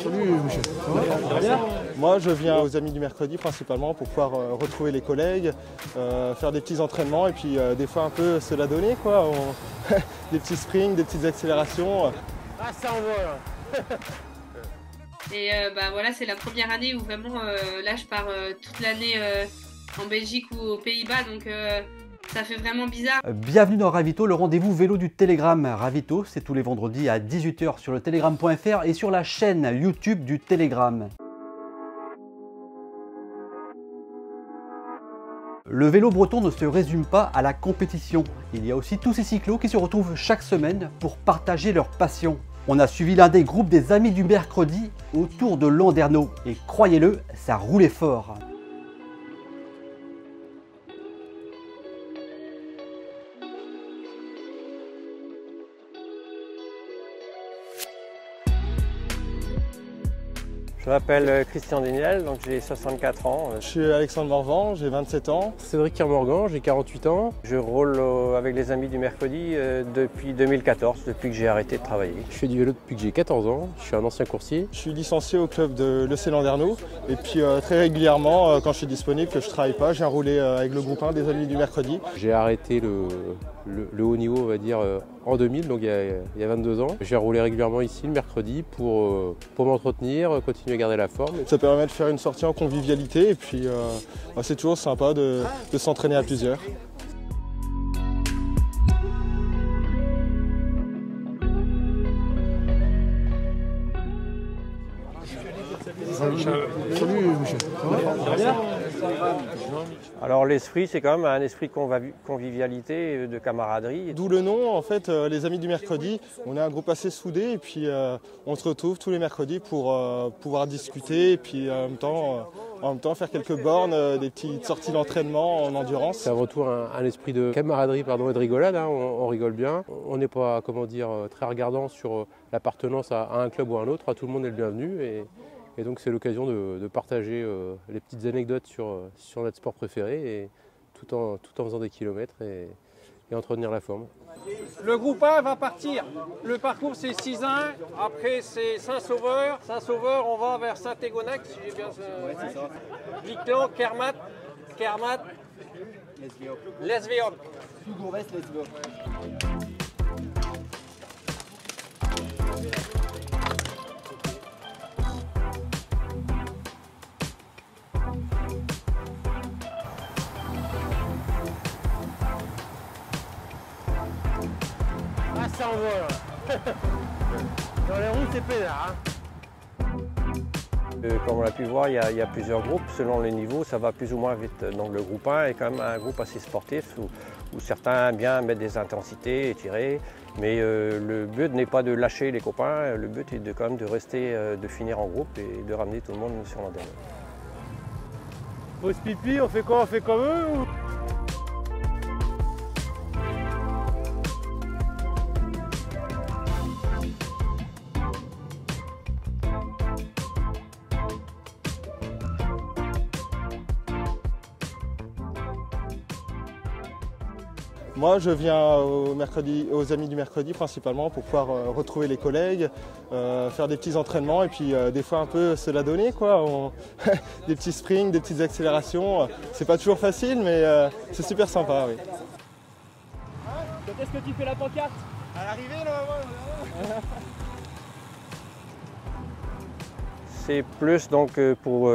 Salut Michel, ça va bien? Moi je viens aux Amis du Mercredi principalement pour pouvoir retrouver les collègues, faire des petits entraînements et puis des fois un peu se la donner quoi. Des petits sprints, des petites accélérations. Ah ça envoie là. Et voilà, c'est la première année où vraiment là je pars toute l'année en Belgique ou aux Pays-Bas, donc ça fait vraiment bizarre. Bienvenue dans Ravito, le rendez-vous vélo du Télégramme. Ravito, c'est tous les vendredis à 18 h sur le telegram.fr et sur la chaîne YouTube du Télégramme. Le vélo breton ne se résume pas à la compétition. Il y a aussi tous ces cyclos qui se retrouvent chaque semaine pour partager leur passion. On a suivi l'un des groupes des Amis du Mercredi autour de Landerneau et croyez-le, ça roulait fort. Je m'appelle Christian Deniel, donc j'ai 64 ans. Je suis Alexandre Morvan, j'ai 27 ans. Cédric Kermorgan, j'ai 48 ans. Je roule avec les Amis du Mercredi depuis 2014, depuis que j'ai arrêté de travailler. Je fais du vélo depuis que j'ai 14 ans, je suis un ancien coursier. Je suis licencié au club de l'EC Landerneau et puis très régulièrement, quand je suis disponible, que je ne travaille pas, je viens rouler avec le groupe 1 des Amis du Mercredi. J'ai arrêté le haut niveau, on va dire, en 2000, donc il y a 22 ans. J'ai roulé régulièrement ici le mercredi pour m'entretenir, continuer à garder la forme. Ça permet de faire une sortie en convivialité et puis c'est toujours sympa de s'entraîner à plusieurs. Salut Michel, ça va bien? Alors l'esprit, c'est quand même un esprit de convivialité, de camaraderie. D'où le nom, en fait, les Amis du Mercredi. On est un groupe assez soudé et puis on se retrouve tous les mercredis pour pouvoir discuter et puis en même temps faire quelques bornes, des petites sorties d'entraînement en endurance. C'est avant tout un esprit de camaraderie et de rigolade, hein. On rigole bien. On n'est pas, comment dire, très regardant sur l'appartenance à un club ou à un autre. Tout le monde est le bienvenu. Et donc c'est l'occasion de partager les petites anecdotes sur notre sport préféré, et tout en faisant des kilomètres et entretenir la forme. Le groupe 1 va partir. Le parcours c'est 6-1, après c'est Saint-Sauveur. Saint-Sauveur, on va vers Saint-Égonac, si j'ai bien Viclan, Kermat, Lesvéoc. Ah ça envoie là. Dans les roues c'est pédard. Comme on l'a pu voir, il y a plusieurs groupes. Selon les niveaux, ça va plus ou moins vite. Donc le groupe 1 est quand même un groupe assez sportif où certains aiment bien mettre des intensités et tirer. Mais le but n'est pas de lâcher les copains, le but est quand même de rester, de finir en groupe et de ramener tout le monde sur l'antenne. Pause pipi, on fait quoi? On fait comme eux ou... Moi, je viens aux Amis du Mercredi principalement pour pouvoir retrouver les collègues, faire des petits entraînements et puis des fois un peu se la donner quoi. Des petits sprints, des petites accélérations. C'est pas toujours facile, mais c'est super sympa, oui. Quand est-ce que tu fais la pancarte? À l'arrivée là. C'est plus donc pour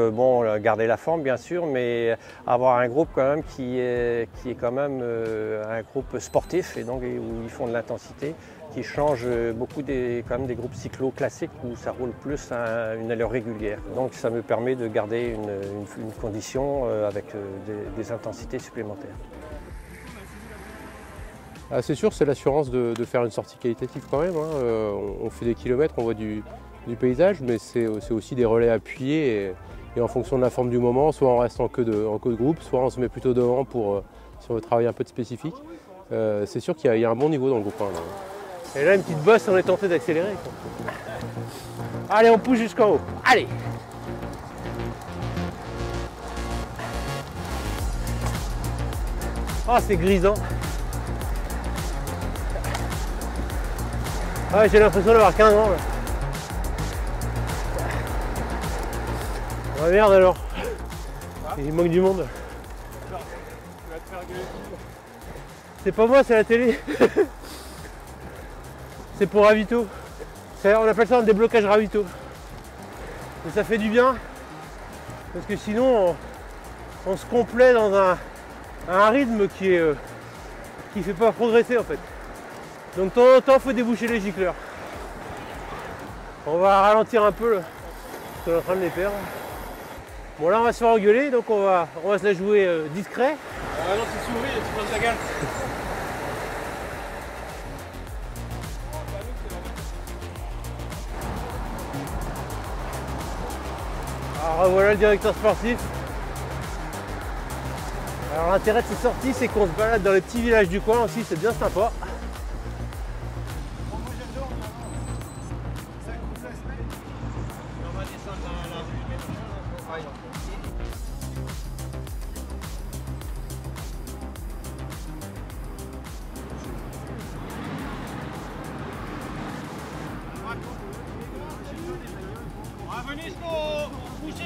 garder la forme bien sûr, mais avoir un groupe quand même qui est quand même un groupe sportif et donc où ils font de l'intensité, qui change beaucoup quand même des groupes cyclo classiques où ça roule plus à une allure régulière. Donc ça me permet de garder une condition avec des intensités supplémentaires. Ah, c'est sûr, c'est l'assurance de faire une sortie qualitative quand même, hein. On fait des kilomètres, on voit du paysage, mais c'est aussi des relais appuyés et en fonction de la forme du moment, soit on reste en queue de groupe, soit on se met plutôt devant si on veut travailler un peu de spécifique. C'est sûr qu'il y a un bon niveau dans le groupe 1. Là. Et là une petite bosse, on est tenté d'accélérer. Allez, on pousse jusqu'en haut. Allez! Ah, c'est grisant. Ah, j'ai l'impression d'avoir 15 ans là. Ah merde alors. Il manque du monde. C'est pas moi, c'est la télé. C'est pour ravito. On appelle ça un déblocage ravito. Et ça fait du bien. Parce que sinon, on se complaît dans un rythme qui fait pas progresser en fait. Donc de temps en temps, il faut déboucher les gicleurs. On va ralentir un peu, parce qu'on est en train de les perdre. Bon là on va se faire engueuler, donc on va se la jouer discret. Ah non, tu souris et tu prends ta gueule. Alors voilà le directeur sportif. Alors l'intérêt de ces sorties, c'est qu'on se balade dans les petits villages du coin aussi, c'est bien sympa. On va venir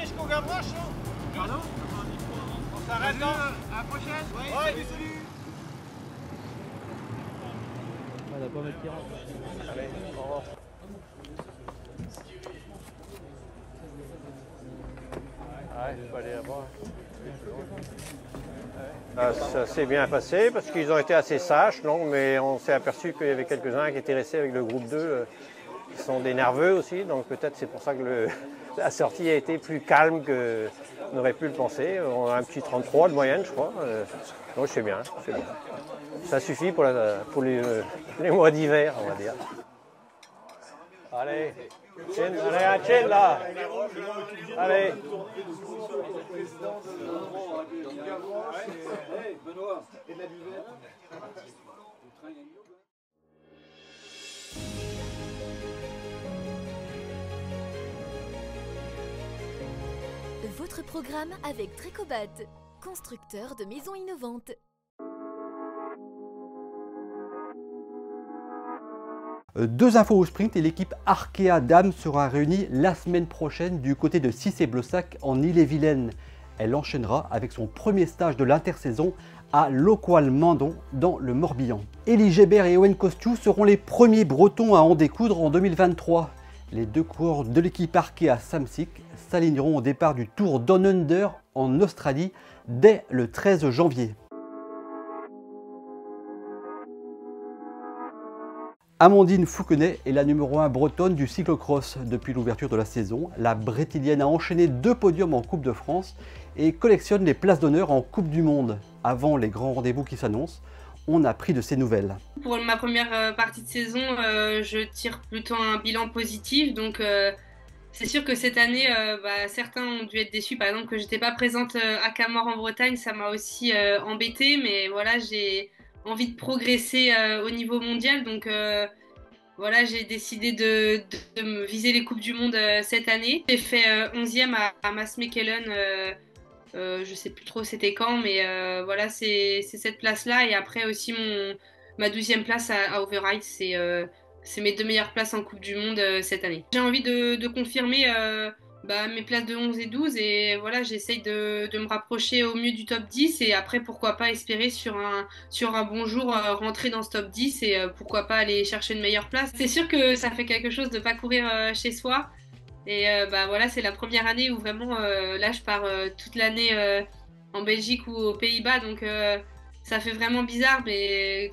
jusqu'au Gavroche. Pardon? On s'arrête là. À la prochaine. Oui, salut, salut. On va pas mettre pirate. Allez, au revoir. Ouais, il faut aller là-bas. Ça s'est bien passé parce qu'ils ont été assez sages, non, mais on s'est aperçu qu'il y avait quelques-uns qui étaient restés avec le groupe 2, qui sont des nerveux aussi, donc peut-être c'est pour ça que la sortie a été plus calme qu'on aurait pu le penser. On a un petit 33 de moyenne, je crois. Donc c'est bien, c'est bien. Ça suffit pour les mois d'hiver, on va dire. Allez, allez, un chaîne là. Allez. Votre programme avec Trécobat, constructeur de maisons innovantes. Deux infos au sprint et l'équipe Arkea Dames sera réunie la semaine prochaine du côté de Cissé-Blossac en Ille-et-Vilaine. Elle enchaînera avec son premier stage de l'intersaison à Locoal-Mandon dans le Morbihan. Élie Gébert et Owen Kostiou seront les premiers Bretons à en découdre en 2023. Les deux coureurs de l'équipe Arkea Samsic s'aligneront au départ du Tour Down Under en Australie dès le 13 janvier. Amandine Fouquenet est la numéro 1 bretonne du cyclocross depuis l'ouverture de la saison. La Brétilienne a enchaîné 2 podiums en Coupe de France et collectionne les places d'honneur en Coupe du Monde. Avant les grands rendez-vous qui s'annoncent, on a pris de ses nouvelles. Pour ma première partie de saison, je tire plutôt un bilan positif. Donc c'est sûr que cette année, certains ont dû être déçus. Par exemple, que j'étais pas présente à Camors en Bretagne, ça m'a aussi embêtée. Mais voilà, j'ai envie de progresser au niveau mondial. Donc voilà, j'ai décidé de me viser les Coupes du Monde cette année. J'ai fait 11e à Maasmechelen. Je sais plus trop c'était quand, mais voilà, c'est cette place-là. Et après aussi ma 12e place à Overijse, c'est mes 2 meilleures places en Coupe du Monde cette année. J'ai envie de confirmer mes places de 11 et 12 et voilà, j'essaye de me rapprocher au mieux du top 10 et après pourquoi pas espérer sur un bon jour rentrer dans ce top 10 et pourquoi pas aller chercher une meilleure place. C'est sûr que ça fait quelque chose de pas courir chez soi. Et voilà, c'est la première année où vraiment là je pars toute l'année en Belgique ou aux Pays-Bas, donc ça fait vraiment bizarre, mais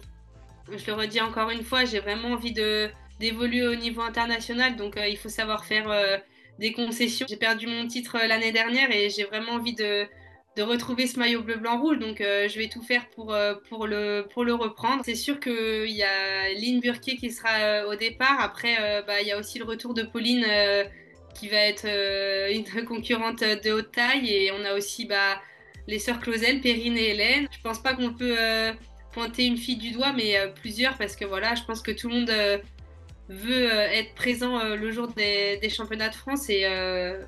je le redis encore une fois, j'ai vraiment envie d'évoluer au niveau international, donc il faut savoir faire des concessions. J'ai perdu mon titre l'année dernière et j'ai vraiment envie de retrouver ce maillot bleu-blanc-rouge, donc je vais tout faire pour le reprendre. C'est sûr qu'il y a Line Burquier qui sera au départ, après il y a aussi le retour de Pauline qui va être une concurrente de haute taille, et on a aussi les sœurs Clausel, Perrine et Hélène. Je pense pas qu'on peut pointer une fille du doigt, mais plusieurs, parce que voilà, je pense que tout le monde veut être présent le jour des championnats de France, et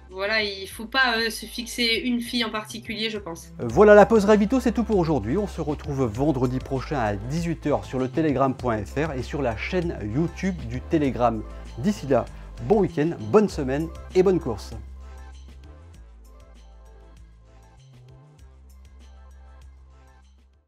voilà, il faut pas se fixer une fille en particulier, je pense. Voilà, la pause ravito, c'est tout pour aujourd'hui. On se retrouve vendredi prochain à 18 h sur le telegram.fr et sur la chaîne YouTube du Telegram. D'ici là, bon week-end, bonne semaine et bonne course.